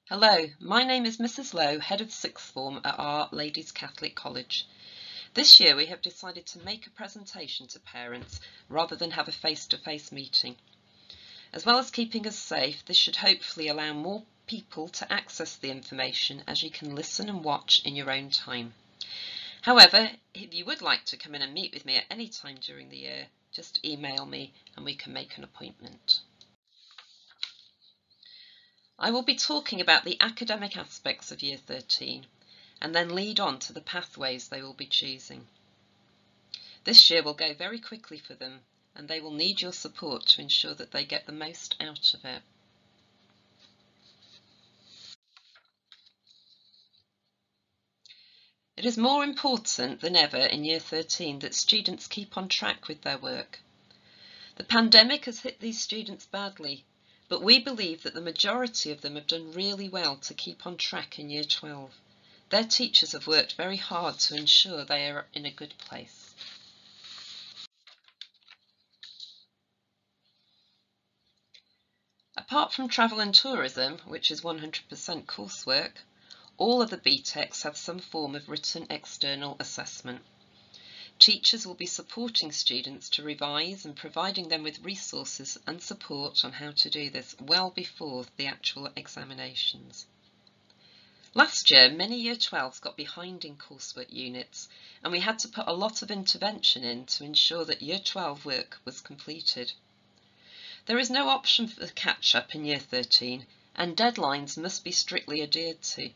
Hello, my name is Mrs. Lowe, Head of Sixth Form at Our Ladies Catholic College. This year we have decided to make a presentation to parents rather than have a face-to-face meeting. As well as keeping us safe, this should hopefully allow more people to access the information as you can listen and watch in your own time. However, if you would like to come in and meet with me at any time during the year, just email me and we can make an appointment. I will be talking about the academic aspects of Year 13 and then lead on to the pathways they will be choosing. This year will go very quickly for them and they will need your support to ensure that they get the most out of it. It is more important than ever in Year 13 that students keep on track with their work. The pandemic has hit these students badly, but we believe that the majority of them have done really well to keep on track in Year 12. Their teachers have worked very hard to ensure they are in a good place. Apart from travel and tourism, which is 100% coursework, all of the BTECs have some form of written external assessment. Teachers will be supporting students to revise and providing them with resources and support on how to do this well before the actual examinations. Last year, many Year 12s got behind in coursework units and we had to put a lot of intervention in to ensure that Year 12 work was completed. There is no option for catch-up in Year 13 and deadlines must be strictly adhered to.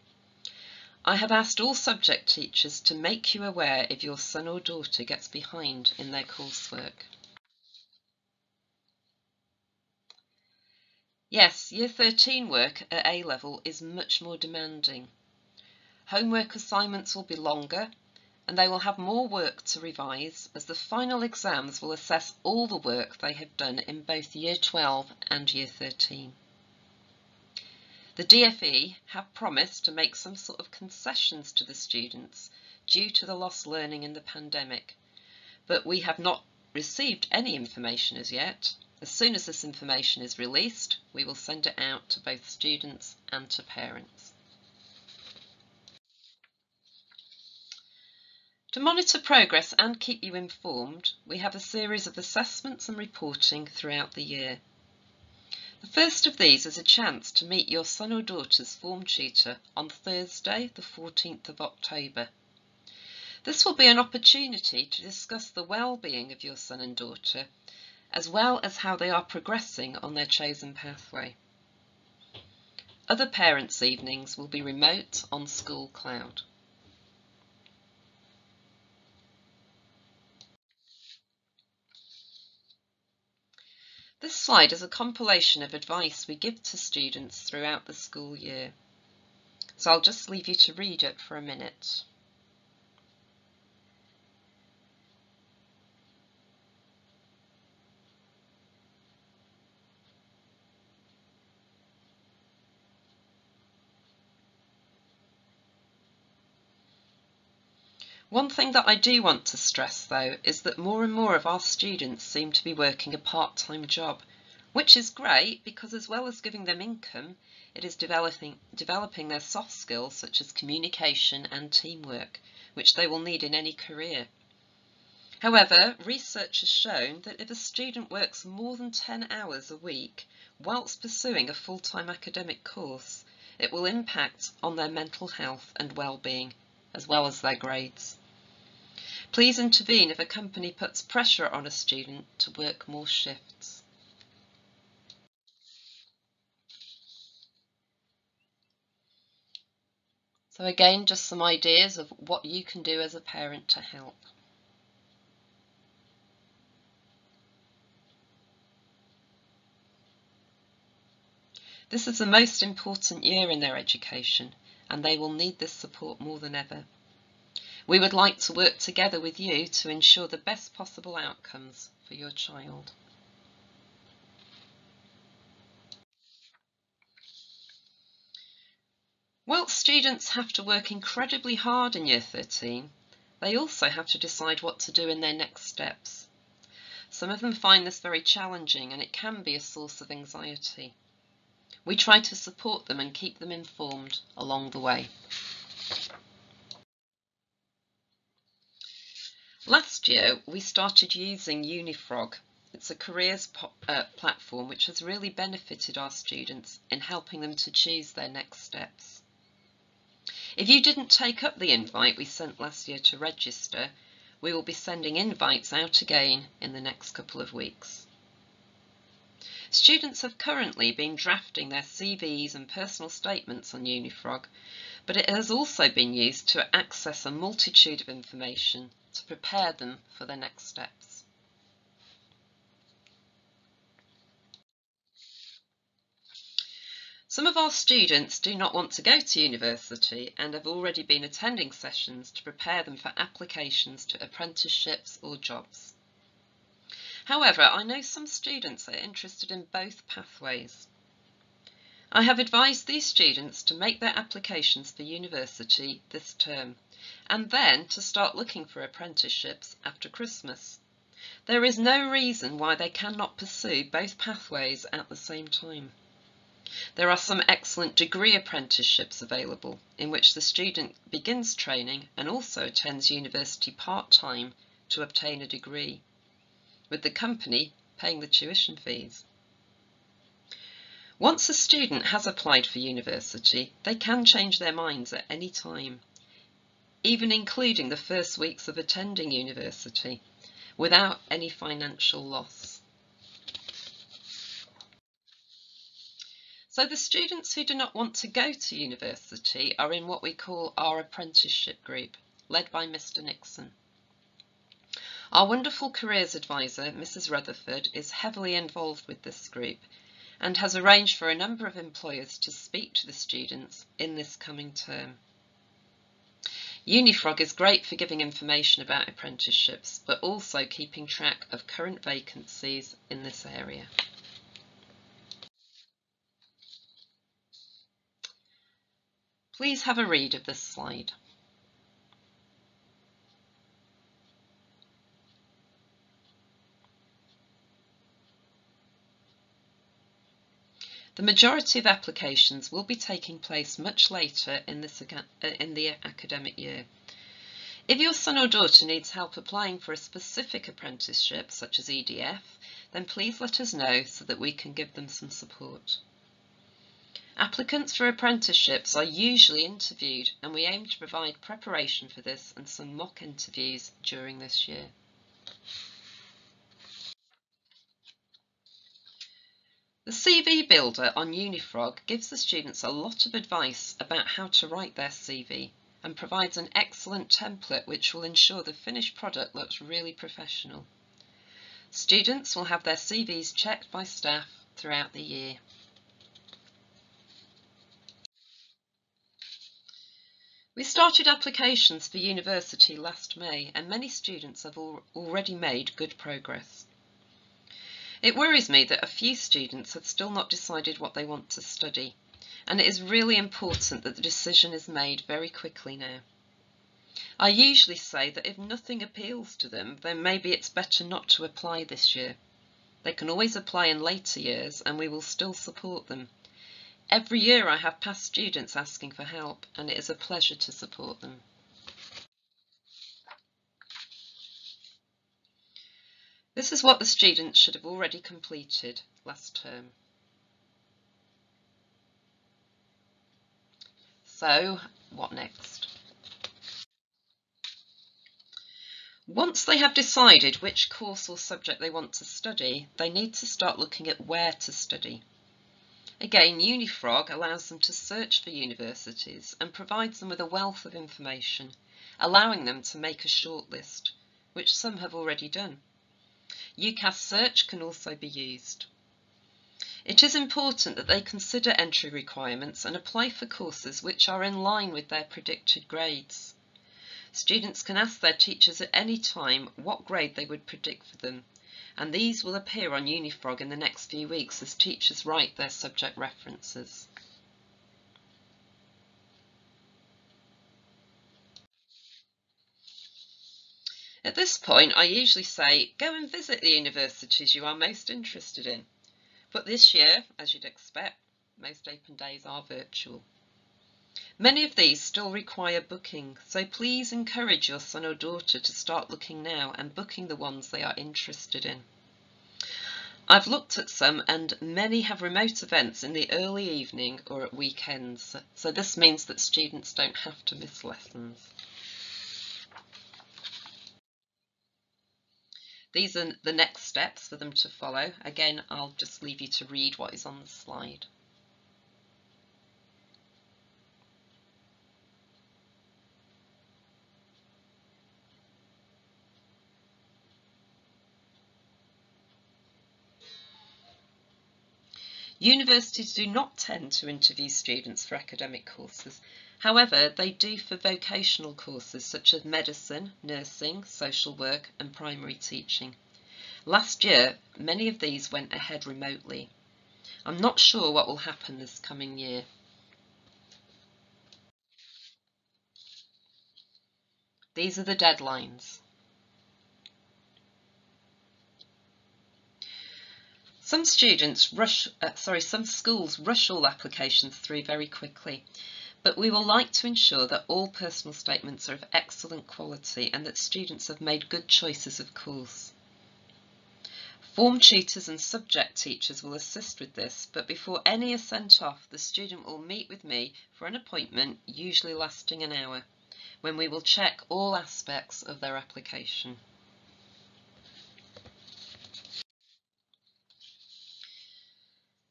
I have asked all subject teachers to make you aware if your son or daughter gets behind in their coursework. Yes, Year 13 work at A level is much more demanding. Homework assignments will be longer and they will have more work to revise as the final exams will assess all the work they have done in both Year 12 and Year 13. The DFE have promised to make some sort of concessions to the students due to the lost learning in the pandemic, but we have not received any information as yet. As soon as this information is released, we will send it out to both students and to parents. To monitor progress and keep you informed, we have a series of assessments and reporting throughout the year. The first of these is a chance to meet your son or daughter's form tutor on Thursday, the 14th of October. This will be an opportunity to discuss the well-being of your son and daughter, as well as how they are progressing on their chosen pathway. Other parents' evenings will be remote on School Cloud. This slide is a compilation of advice we give to students throughout the school year. So I'll just leave you to read it for a minute. One thing that I do want to stress though is that more and more of our students seem to be working a part-time job, which is great because as well as giving them income, it is developing their soft skills such as communication and teamwork, which they will need in any career. However, research has shown that if a student works more than 10 hours a week whilst pursuing a full-time academic course, it will impact on their mental health and well-being, as well as their grades. Please intervene if a company puts pressure on a student to work more shifts. So again, just some ideas of what you can do as a parent to help. This is the most important year in their education, and they will need this support more than ever. We would like to work together with you to ensure the best possible outcomes for your child. Whilst students have to work incredibly hard in Year 13, they also have to decide what to do in their next steps. Some of them find this very challenging and it can be a source of anxiety. We try to support them and keep them informed along the way. Last year, we started using Unifrog. It's a careers platform which has really benefited our students in helping them to choose their next steps. If you didn't take up the invite we sent last year to register, we will be sending invites out again in the next couple of weeks. Students have currently been drafting their CVs and personal statements on Unifrog, but it has also been used to access a multitude of information to prepare them for their next steps. Some of our students do not want to go to university and have already been attending sessions to prepare them for applications to apprenticeships or jobs. However, I know some students are interested in both pathways. I have advised these students to make their applications for university this term, and then to start looking for apprenticeships after Christmas. There is no reason why they cannot pursue both pathways at the same time. There are some excellent degree apprenticeships available in which the student begins training and also attends university part-time to obtain a degree, with the company paying the tuition fees. Once a student has applied for university, they can change their minds at any time, even including the first weeks of attending university, without any financial loss. So the students who do not want to go to university are in what we call our apprenticeship group, led by Mr. Nixon. Our wonderful careers advisor, Mrs. Rutherford, is heavily involved with this group and has arranged for a number of employers to speak to the students in this coming term. Unifrog is great for giving information about apprenticeships, but also keeping track of current vacancies in this area. Please have a read of this slide. The majority of applications will be taking place much later in the academic year. If your son or daughter needs help applying for a specific apprenticeship, such as EDF, then please let us know so that we can give them some support. Applicants for apprenticeships are usually interviewed, and we aim to provide preparation for this and some mock interviews during this year. The CV Builder on Unifrog gives the students a lot of advice about how to write their CV and provides an excellent template which will ensure the finished product looks really professional. Students will have their CVs checked by staff throughout the year. We started applications for university last May, and many students have already made good progress. It worries me that a few students have still not decided what they want to study, and it is really important that the decision is made very quickly now. I usually say that if nothing appeals to them, then maybe it's better not to apply this year. They can always apply in later years and we will still support them. Every year I have past students asking for help, and it is a pleasure to support them. This is what the students should have already completed last term. So, what next? Once they have decided which course or subject they want to study, they need to start looking at where to study. Again, Unifrog allows them to search for universities and provides them with a wealth of information, allowing them to make a shortlist, which some have already done. UCAS Search can also be used. It is important that they consider entry requirements and apply for courses which are in line with their predicted grades. Students can ask their teachers at any time what grade they would predict for them, and these will appear on Unifrog in the next few weeks as teachers write their subject references. At this point, I usually say, go and visit the universities you are most interested in. But this year, as you'd expect, most open days are virtual. Many of these still require booking, so please encourage your son or daughter to start looking now and booking the ones they are interested in. I've looked at some and many have remote events in the early evening or at weekends, so this means that students don't have to miss lessons. These are the next steps for them to follow. Again, I'll just leave you to read what is on the slide. Universities do not tend to interview students for academic courses. However, they do for vocational courses such as medicine, nursing, social work and primary teaching. Last year, many of these went ahead remotely. I'm not sure what will happen this coming year. These are the deadlines. Some schools rush all applications through very quickly, but we will like to ensure that all personal statements are of excellent quality and that students have made good choices of course. Form tutors and subject teachers will assist with this, but before any are sent off, the student will meet with me for an appointment, usually lasting an hour, when we will check all aspects of their application.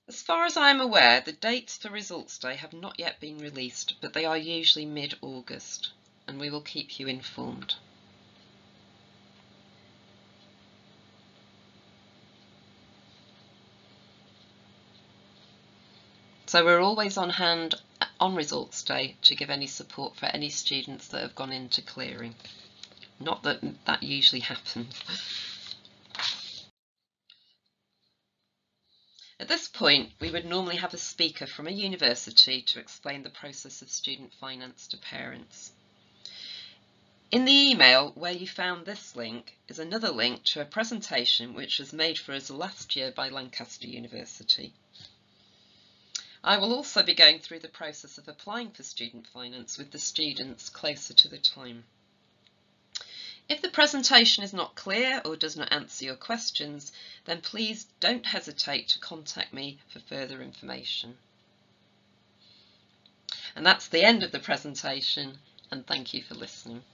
As far as I am aware, the dates for Results Day have not yet been released, but they are usually mid-August, and we will keep you informed. So we're always on hand on Results Day to give any support for any students that have gone into clearing. Not that that usually happens. At this point, we would normally have a speaker from a university to explain the process of student finance to parents. In the email where you found this link is another link to a presentation which was made for us last year by Lancaster University. I will also be going through the process of applying for student finance with the students closer to the time. If the presentation is not clear or does not answer your questions, then please don't hesitate to contact me for further information. And that's the end of the presentation, and thank you for listening.